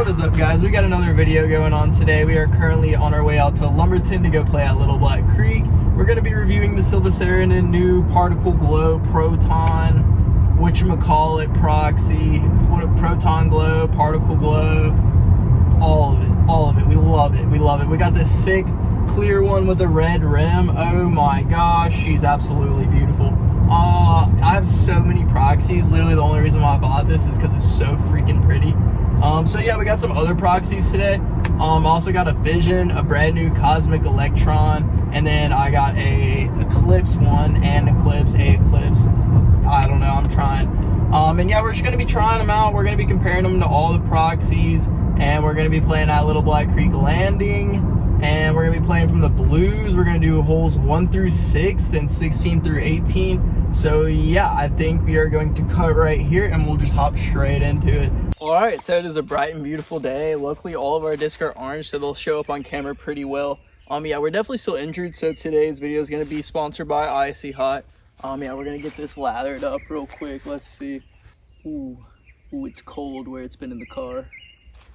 What is up, guys? We got another video going on today. We are currently on our way out to Lumberton to go play at Little Black Creek. We're going to be reviewing the Silva Saarineen new Particle Glow Proton, whatchamacallit, Proxy, Proton Glow, Particle Glow, all of it. We love it. We got this sick clear one with a red rim. Oh my gosh, she's absolutely beautiful. I have so many Proxies. Literally the only reason why I bought this is because it's so freaking pretty. So yeah, we got some other Proxies today. Also got a Fission, a brand new Cosmic Electron, and then I got a Eclipse one and Eclipse, I don't know, I'm trying. And yeah, we're just gonna be trying them out. We're gonna be comparing them to all the Proxies, and we're gonna be playing at Little Black Creek Landing, and we're gonna be playing from the blues. We're gonna do holes 1 through 6, then 16 through 18. So yeah, I think we are going to cut right here and we'll just hop straight into it. All right, so it is a bright and beautiful day. Luckily, all of our discs are orange, so they'll show up on camera pretty well. Yeah, we're definitely still injured, so today's video is gonna be sponsored by Icy Hot. Yeah, we're gonna get this lathered up real quick. Let's see. Ooh, it's cold where it's been in the car.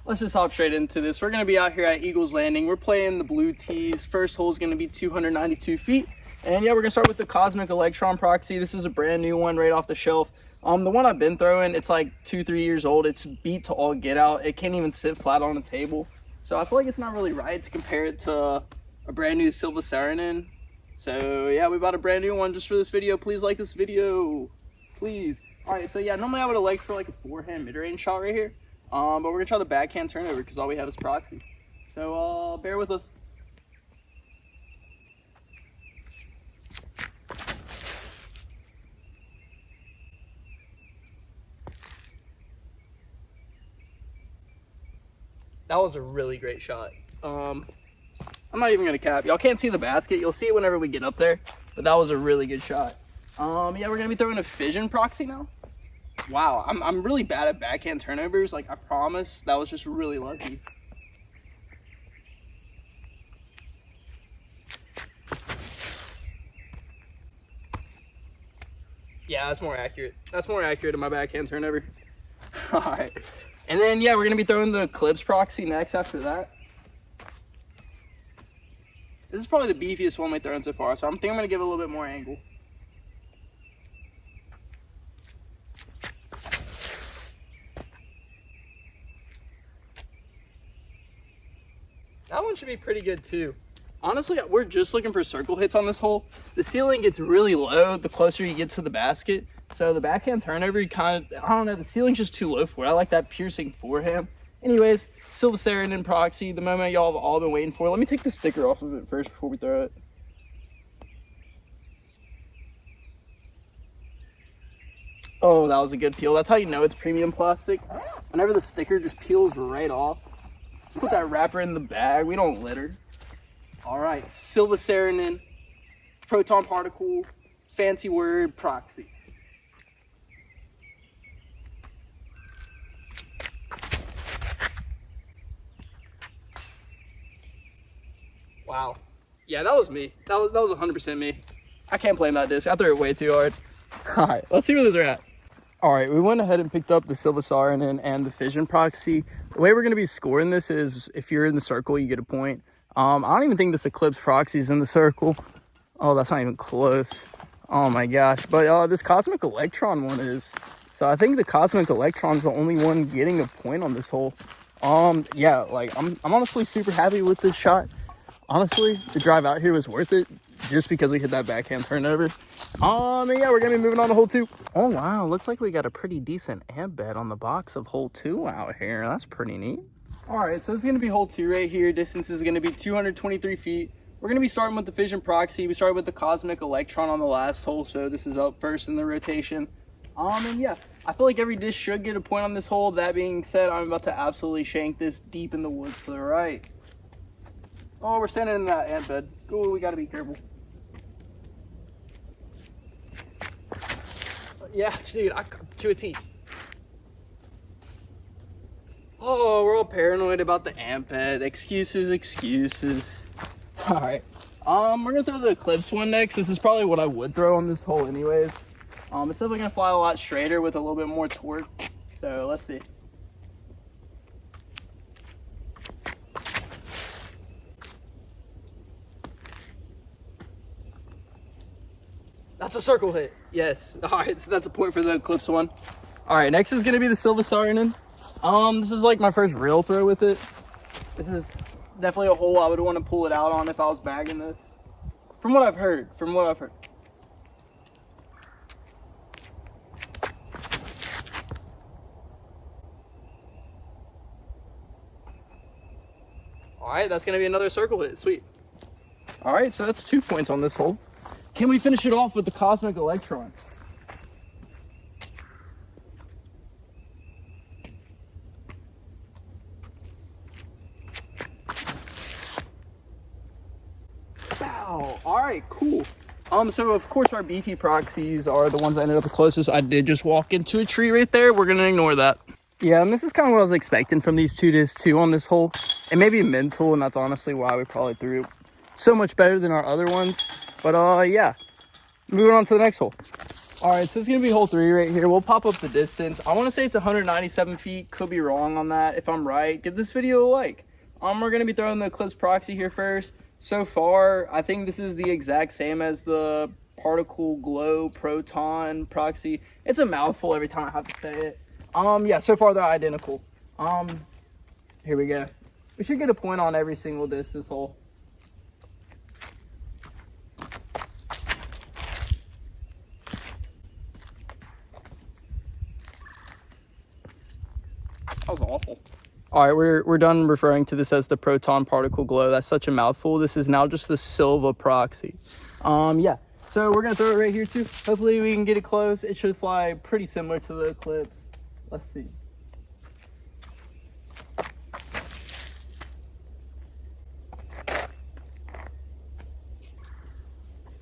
Let's just hop straight into this. We're gonna be out here at Eagles Landing. We're playing the blue tees. First hole is gonna be 292 feet. And yeah, we're gonna start with the Cosmic Electron Proxy. This is a brand new one right off the shelf. The one I've been throwing, it's like 2-3 years old. It's beat to all get out. It can't even sit flat on the table. So I feel like it's not really right to compare it to a brand new Silva Saarineen. So yeah, we bought a brand new one just for this video. Please like this video, please. All right, so yeah, normally I would have liked for like a forehand mid-range shot right here. But we're gonna try the backhand turnover because all we have is Proxy. So bear with us. That was a really great shot. I'm not even gonna cap. Y'all can't see the basket. You'll see it whenever we get up there, but that was a really good shot. Yeah, we're gonna be throwing a Fission Proxy now. Wow, I'm really bad at backhand turnovers. Like, I promise, that was just really lucky. Yeah, that's more accurate. That's more accurate than my backhand turnover. All right. And then, yeah, we're going to be throwing the Eclipse Proxy next after that. This is probably the beefiest one we've thrown so far, so I think I'm going to give it a little bit more angle. That one should be pretty good too. Honestly, we're just looking for circle hits on this hole. The ceiling gets really low the closer you get to the basket. So the backhand turnover, you kind of, I don't know, the ceiling's just too low for it. I like that piercing forehand. Anyways, Silva Saarineen Proxy, the moment y'all have all been waiting for. Let me take the sticker off of it first before we throw it. Oh, that was a good peel. That's how you know it's premium plastic. Whenever the sticker just peels right off. Let's put that wrapper in the bag. We don't litter. All right, Silva Saarineen, Proton Particle, fancy word, Proxy. Wow. Yeah, that was me. That was 100% me. I can't blame that disc. I threw it way too hard. All right, let's see where these are at. All right, we went ahead and picked up the Silva Saarineen and the Fission Proxy. The way we're going to be scoring this is if you're in the circle, you get a point. I don't even think this Eclipse Proxy is in the circle. Oh, that's not even close. Oh my gosh. But this Cosmic Electron one is. So I think the Cosmic Electron's the only one getting a point on this hole. Yeah, like I'm honestly super happy with this shot. Honestly, the drive out here was worth it just because we hit that backhand turnover. And yeah, we're gonna be moving on to hole 2. Oh wow, looks like we got a pretty decent amp bed on the box of hole 2 out here. That's pretty neat. All right, so this is gonna be hole 2 right here. Distance is gonna be 223 feet. We're gonna be starting with the Fission Proxy. We started with the Cosmic Electron on the last hole, so this is up first in the rotation. And yeah, I feel like every disc should get a point on this hole. That being said, I'm about to absolutely shank this deep in the woods to the right. Oh, we're standing in that ant bed. Oh, we gotta be careful. Yeah, dude, to a T. Oh, we're all paranoid about the amp bed. Excuses. All right. We're gonna throw the Eclipse one next. This is probably what I would throw on this hole anyways. It's definitely gonna fly a lot straighter with a little bit more torque. So let's see. That's a circle hit. Yes. All right, so that's a point for the Eclipse one. All right, next is gonna be the Silva Saarineen. This is like my first real throw with it. This is definitely a hole I would want to pull it out on if I was bagging this. From what I've heard. All right, that's gonna be another circle hit. Sweet. All right, so that's 2 points on this hole. Can we finish it off with the Cosmic Electron? Wow. All right, cool. So of course our beefy proxies are the ones that ended up the closest. I did just walk into a tree right there. We're gonna ignore that. Yeah, and this is kind of what I was expecting from these two discs too on this hole. It may be mental, and that's honestly why we probably threw so much better than our other ones. But yeah, moving on to the next hole. All right, so it's gonna be hole 3 right here. We'll pop up the distance. I want to say it's 197 feet. Could be wrong on that. If I'm right, give this video a like. We're gonna be throwing the Eclipse Proxy here first. So far, I think this is the exact same as the Particle Glow Proton Proxy. It's a mouthful every time I have to say it. Yeah, so far they're identical. Here we go. We should get a point on every single disc this hole. That was awful. All right, we're done referring to this as the Proton Particle Glow. That's such a mouthful. This is now just the Silva Proxy. Yeah, so we're gonna throw it right here too. Hopefully we can get it close. It should fly pretty similar to the Eclipse. Let's see.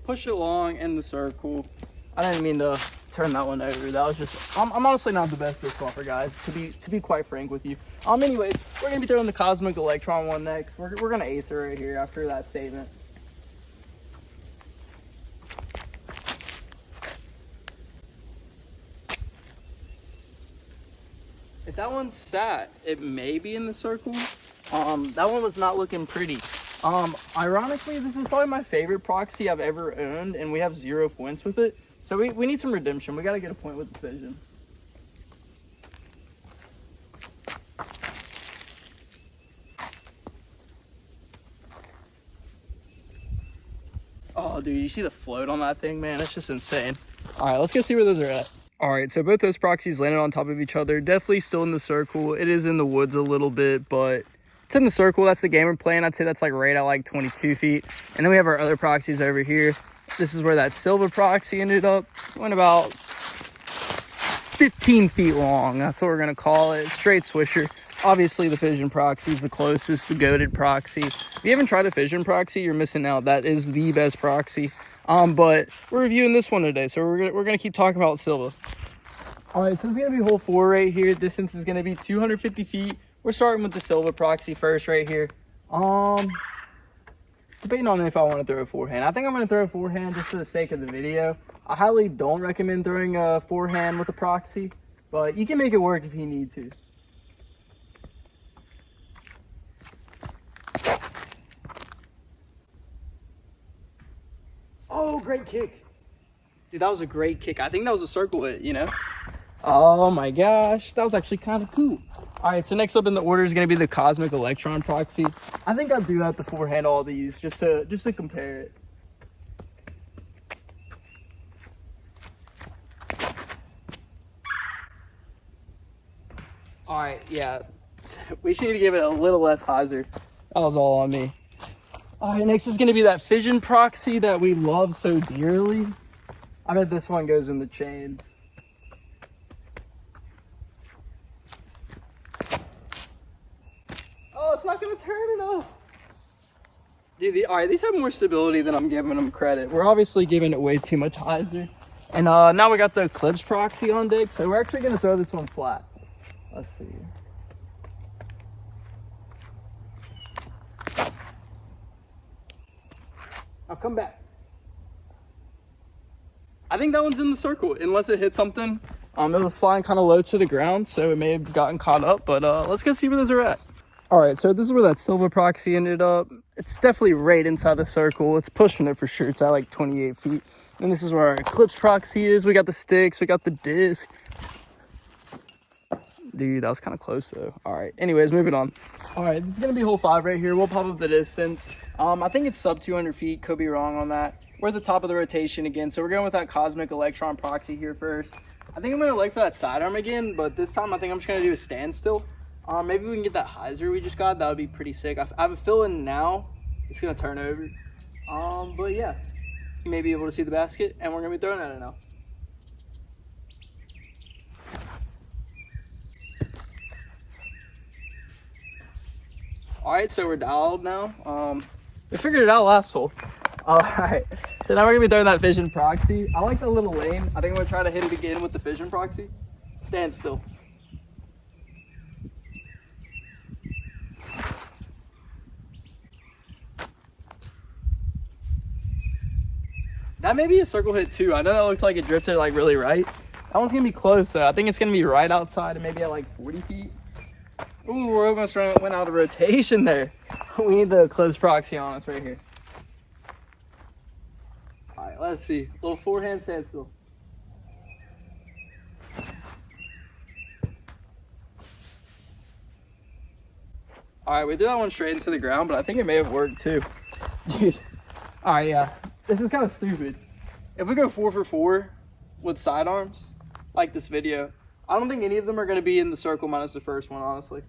Push it along in the circle. I didn't mean to turn that one over. That was just, I'm honestly not the best disc golfer, guys, to be quite frank with you. Anyways, we're gonna be throwing the Cosmic Electron one next. We're gonna ace it right here after that statement. If that one sat, it may be in the circle. That one was not looking pretty. Ironically, this is probably my favorite proxy I've ever owned, and we have 0 points with it. So we need some redemption. We got to get a point with the Fission. Oh, dude, you see the float on that thing, man? It's just insane. All right, let's go see where those are at. All right, so both those proxies landed on top of each other. Definitely still in the circle. It is in the woods a little bit, but it's in the circle. That's the game we're playing. I'd say that's like right at like 22 feet. And then we have our other proxies over here. This is where that Silva Proxy ended up. Went about 15 feet long. That's what we're going to call it. Straight swisher. Obviously, the Fission Proxy is the closest, the goated proxy. If you haven't tried a Fission Proxy, you're missing out. That is the best proxy. But we're reviewing this one today, so we're gonna keep talking about Silva. All right, so it's gonna be hole 4 right here. Distance is gonna be 250 feet. We're starting with the Silva Proxy first right here. Debating on if I want to throw a forehand. I think I'm gonna throw a forehand just for the sake of the video. I highly don't recommend throwing a forehand with a proxy, but you can make it work if you need to. Oh, great kick. Dude, that was a great kick. I think that was a circle hit, you know? Oh my gosh, that was actually kind of cool. All right, so next up in the order is going to be the Cosmic Electron Proxy. I think I'll do that to forehand all these just to compare it. All right, yeah, we should need to give it a little less hyzer. That was all on me. All right, next is going to be that Fission Proxy that we love so dearly. I bet this one goes in the chains. Oh, it's not going to turn enough. Dude, all right, these have more stability than I'm giving them credit. We're obviously giving it way too much hyzer. And now we got the Eclipse Proxy on deck, so we're actually going to throw this one flat. Let's see. I'll come back. I think that one's in the circle, unless it hit something. It was flying kind of low to the ground, so it may have gotten caught up, but let's go see where those are at. All right, so this is where that Silva Proxy ended up. It's definitely right inside the circle. It's pushing it for sure. It's at like 28 feet. And And this is where our Eclipse Proxy is. We got the sticks, we got the disc. Dude, that was kind of close though. All right, anyways, moving on. All right, it's gonna be hole 5 right here. We'll pop up the distance. I think it's sub 200 feet, could be wrong on that. We're at the top of the rotation again, so we're going with that Cosmic Electron Proxy here first. I think I'm gonna look for that sidearm again, but this time I think I'm just gonna do a standstill. Maybe we can get that hyzer we just got. That would be pretty sick. I have a feeling now it's gonna turn over. But yeah, you may be able to see the basket, and we're gonna be throwing at it now. All right, so we're dialed now. We figured it out last hole. All right, so now we're gonna be throwing that Fission Proxy. I like the little lane. I think I'm gonna try to hit it again with the Fission Proxy. Stand still. That may be a circle hit too. I know that looked like it drifted like really right. That one's gonna be close though. I think it's gonna be right outside and maybe at like 40 feet. Ooh, we're almost went out of rotation there. We need the Eclipse Proxy on us right here. All right, let's see. Little forehand standstill. All right, we threw that one straight into the ground, but I think it may have worked too. Dude. All right, yeah. This is kind of stupid. If we go 4 for 4 with sidearms, like this video, I don't think any of them are going to be in the circle minus the first one, honestly.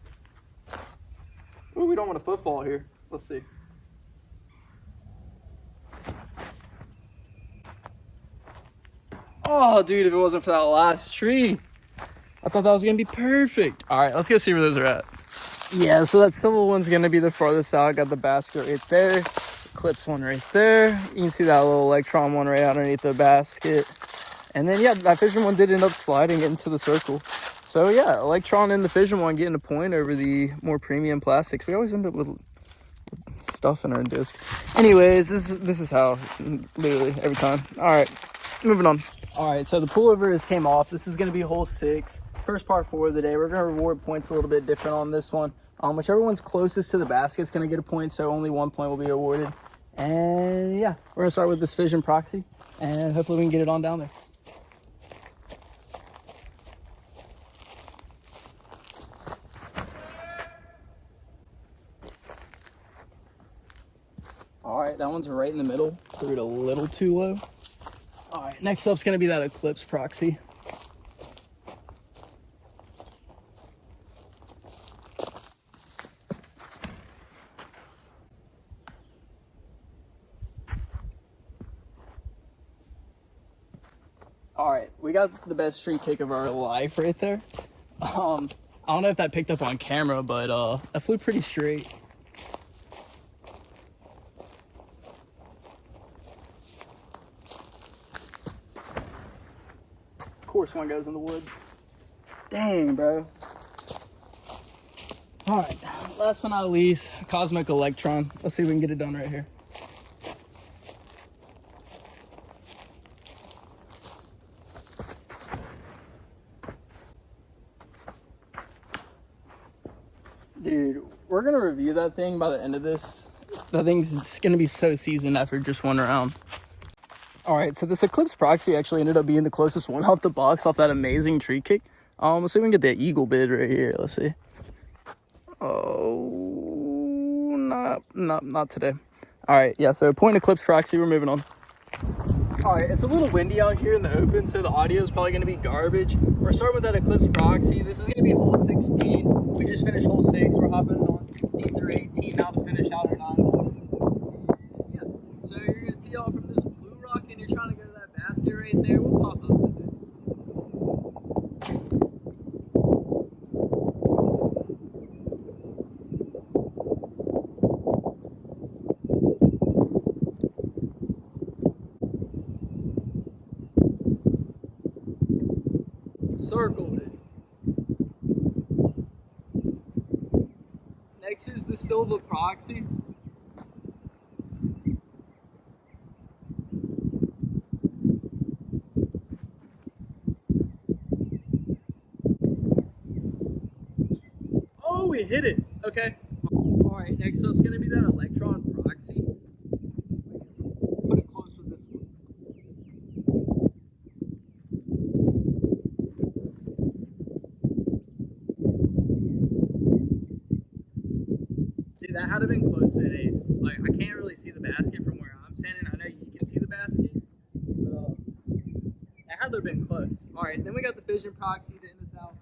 Ooh, we don't want a football here. Let's see. Oh, dude, if it wasn't for that last tree, I thought that was going to be perfect. All right, let's go see where those are at. Yeah, so that Silva one's going to be the farthest out. I got the basket right there. Clips one right there. You can see that little electron one right underneath the basket. And then, yeah, that Fission one did end up sliding into the circle. So, yeah, electron and the Fission one getting a point over the more premium plastics. We always end up with stuff in our disc. Anyways, this is how, literally, every time. All right, moving on. All right, so the pullovers came off. This is going to be hole 6. First part 4 of the day. We're going to reward points a little bit different on this one. Whichever one's closest to the basket is going to get a point, so only 1 point will be awarded. And yeah, we're going to start with this Fission Proxy, and hopefully we can get it on down there. All right, that one's right in the middle. Threw it a little too low. All right, next up's going to be that Eclipse Proxy. All right, we got the best tree kick of our life right there. I don't know if that picked up on camera, but that flew pretty straight. Of course one goes in the wood. Dang, bro. All right, last but not least, Cosmic Electron. Let's see if we can get it done right here. Dude, we're gonna review that thing by the end of this. That thing's gonna be so seasoned after just one round. All right, so this Eclipse Proxy actually ended up being the closest one off the box off that amazing tree kick. Let's see if we can get the eagle bid right here. Let's see. Oh, not today. All right, yeah, so point Eclipse Proxy, we're moving on. All right, it's a little windy out here in the open, so the audio is probably gonna be garbage. We're starting with that Eclipse Proxy. This is gonna be hole 16. We just finished hole 6. We're hopping on 16 through 18 now to finish out our 9 hole. Yeah, so you're gonna tee off from this blue rock and you're trying to go to that basket right there. We'll pop up with it. Circled it. Next is the Silva Proxy. Oh, we hit it. Okay. All right, next up's gonna be that Electron Proxy. Put it close with this one. have been close to an ace. Like, I can't really see the basket from where I'm standing. I know you can see the basket, but it had to have been close. All right, then we got the Fission Proxy to end this out.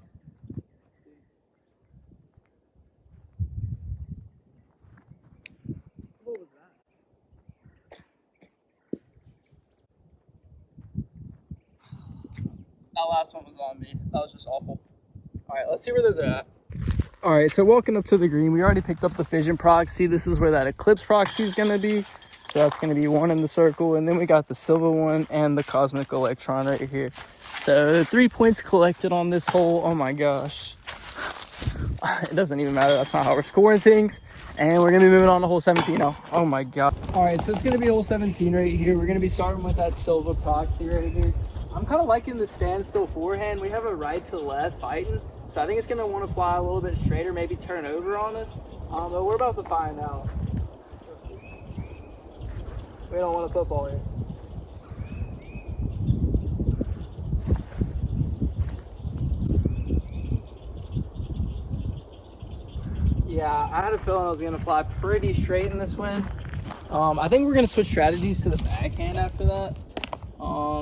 What was that? That last one was on me. That was just awful. All right, let's see where those are at. All right, so walking up to the green, we already picked up the Fission Proxy. This is where that Eclipse Proxy is going to be. So that's going to be one in the circle. And then we got the Silva one and the Cosmic Electron right here. So 3 points collected on this hole. Oh my gosh. It doesn't even matter. That's not how we're scoring things. And we're going to be moving on to hole 17 now. Oh my God. All right, so it's going to be hole 17 right here. We're going to be starting with that Silva Proxy right here. I'm kind of liking the standstill forehand. We have a right to left fighting. So I think it's going to want to fly a little bit straighter, maybe turn over on us. But we're about to find out. We don't want a football here. Yeah, I had a feeling I was going to fly pretty straight in this wind. I think we're going to switch strategies to the backhand after that.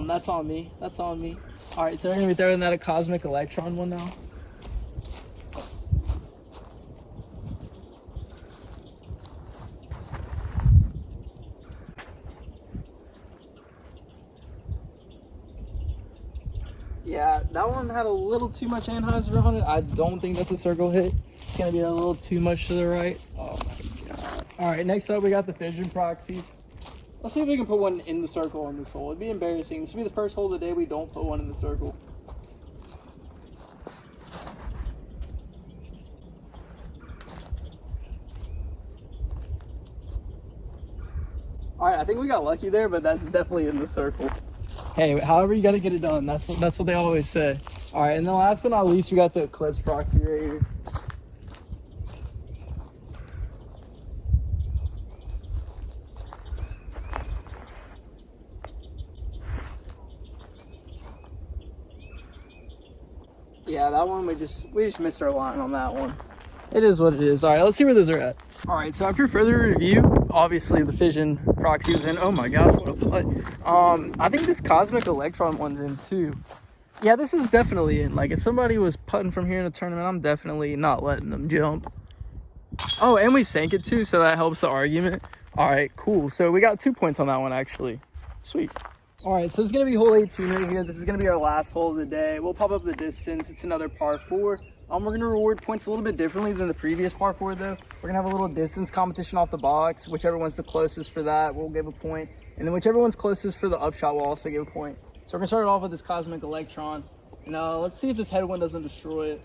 That's on me. That's on me. All right, so we're going to be throwing that a Cosmic Electron one now. Yeah, that one had a little too much anhyzer on it. I don't think that's a circle hit. It's going to be a little too much to the right. Oh my God. All right, next up we got the Fission Proxy. Let's see if we can put one in the circle on this hole. It'd be embarrassing. This will be the first hole of the day we don't put one in the circle. All right, I think we got lucky there, but that's definitely in the circle. Hey, however you got to get it done. That's what they always say. All right, and then last but not least, we got the Eclipse Proxy right here. Yeah, that one we just missed our line on that one. It is what it is. All right, let's see where those are at. All right, so after further review, obviously the Fission Proxy is in. Oh my gosh, what a putt. I think this Cosmic Electron one's in too. Yeah, this is definitely in. Like, if somebody was putting from here in a tournament, I'm definitely not letting them jump. Oh, and we sank it too, so that helps the argument. All right, cool. So we got 2 points on that one, actually. Sweet. All right, so it's going to be hole 18 right here. This is going to be our last hole of the day. We'll pop up the distance. It's another par 4. We're going to reward points a little bit differently than the previous par 4, though. We're going to have a little distance competition off the box. Whichever one's the closest for that, we'll give a point. And then whichever one's closest for the upshot, we'll also give a point. So we're going to start it off with this Cosmic Electron. And let's see if this headwind doesn't destroy it.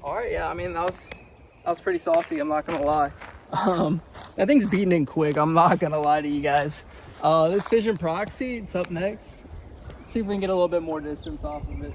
All right, yeah, I mean, that was pretty saucy, I'm not gonna lie. That thing's beating in quick, I'm not gonna lie to you guys. This Fission Proxy, it's up next. Let's see if we can get a little bit more distance off of it.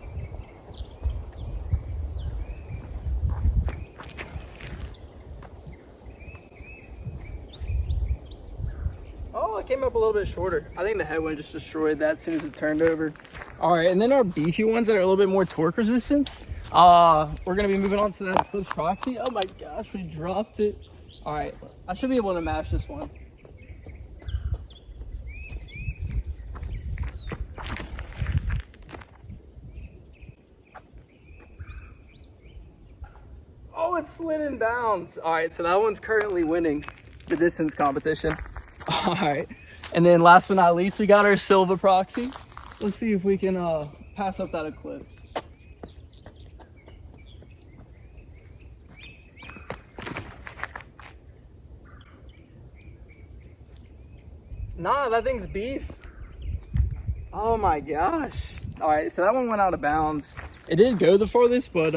Oh, it came up a little bit shorter. I think the headwind just destroyed that as soon as it turned over. All right, and then our beefy ones that are a little bit more torque resistance. We're gonna be moving on to that Eclipse Proxy. Oh my gosh, we dropped it. All right, I should be able to match this one. Oh, it slid in bounds. All right, so that one's currently winning the distance competition. All right, and then last but not least, we got our Silva Proxy. Let's see if we can pass up that Eclipse. Nah, that thing's beef. Oh my gosh. All right, so that one went out of bounds. It didn't go the farthest, but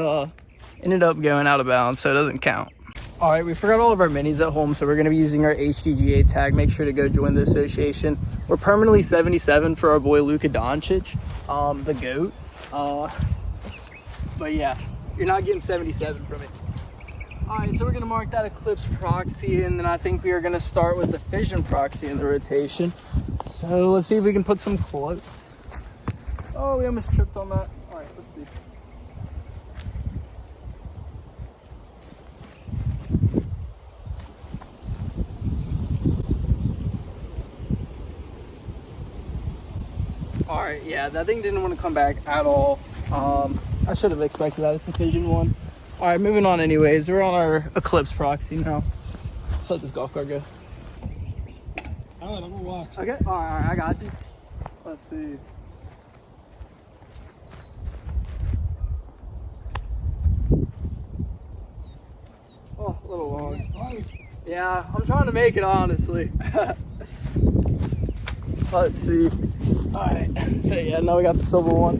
ended up going out of bounds, so it doesn't count. All right, we forgot all of our minis at home, so we're gonna be using our HDGA tag. Make sure to go join the association. We're permanently 77 for our boy Luka Doncic, the GOAT. But yeah, you're not getting 77 from it. All right, so we're gonna mark that Eclipse Proxy, and then I think we are gonna start with the Fission Proxy in the rotation. So let's see if we can put some close. Oh, we almost tripped on that. All right, let's see. All right, yeah, that thing didn't want to come back at all. I should have expected that. It's the Fission one. All right, moving on anyways. We're on our Eclipse Proxy now. Let's let this golf cart go. All right, I'm gonna watch. Okay, all right, I got you. Let's see. Oh, a little long. Yeah, I'm trying to make it, honestly. Let's see. All right, so yeah, now we got the silver one.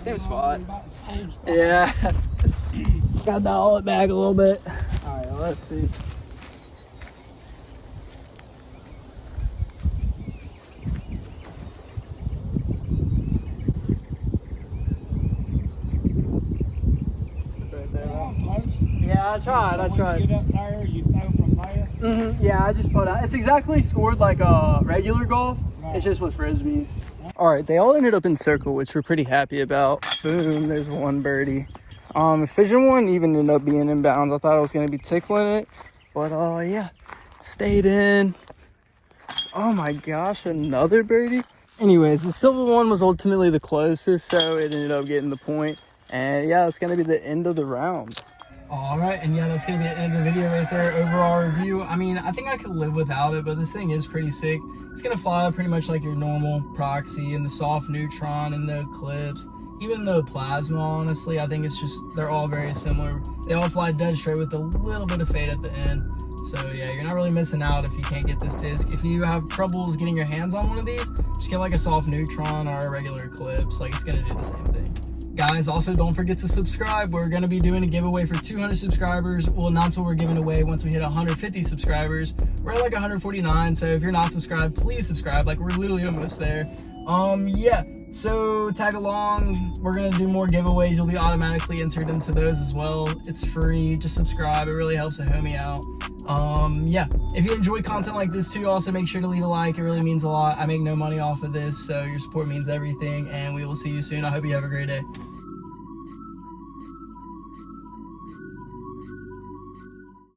Same spot. Yeah. Got to dial it back a little bit. All right, let's see. Yeah, I tried. Get up there, you throw from there. Yeah, I just put out. It's exactly scored like a regular golf. Right. It's just with frisbees. All right, they all ended up in circle, which we're pretty happy about. Boom, there's one birdie. The Fission one even ended up being in bounds. I thought I was gonna be tickling it, but yeah, stayed in. Oh my gosh, another birdie. Anyways, the silver one was ultimately the closest, so it ended up getting the point. And yeah, it's gonna be the end of the round. All right, and yeah, that's gonna be the end of the video right there. Overall review, I mean, I think I could live without it, but this thing is pretty sick. It's gonna fly pretty much like your normal Proxy and the soft neutron and the Eclipse, even the plasma. Honestly, I think it's just, they're all very similar. They all fly dead straight with a little bit of fade at the end. So yeah, you're not really missing out if you can't get this disc. If you have troubles getting your hands on one of these, just get like a soft neutron or a regular Eclipse. Like, it's gonna do the same thing. Guys, also don't forget to subscribe. We're going to be doing a giveaway for 200 subscribers. We'll announce what we're giving away once we hit 150 subscribers. We're at like 149, so if you're not subscribed, please subscribe. Like, we're literally almost there. Yeah, so tag along. We're going to do more giveaways. You'll be automatically entered into those as well. It's free. Just subscribe. It really helps the homie out. Yeah, if you enjoy content like this too, also make sure to leave a like. It really means a lot. I make no money off of this, so your support means everything, and we will see you soon. I hope you have a great day.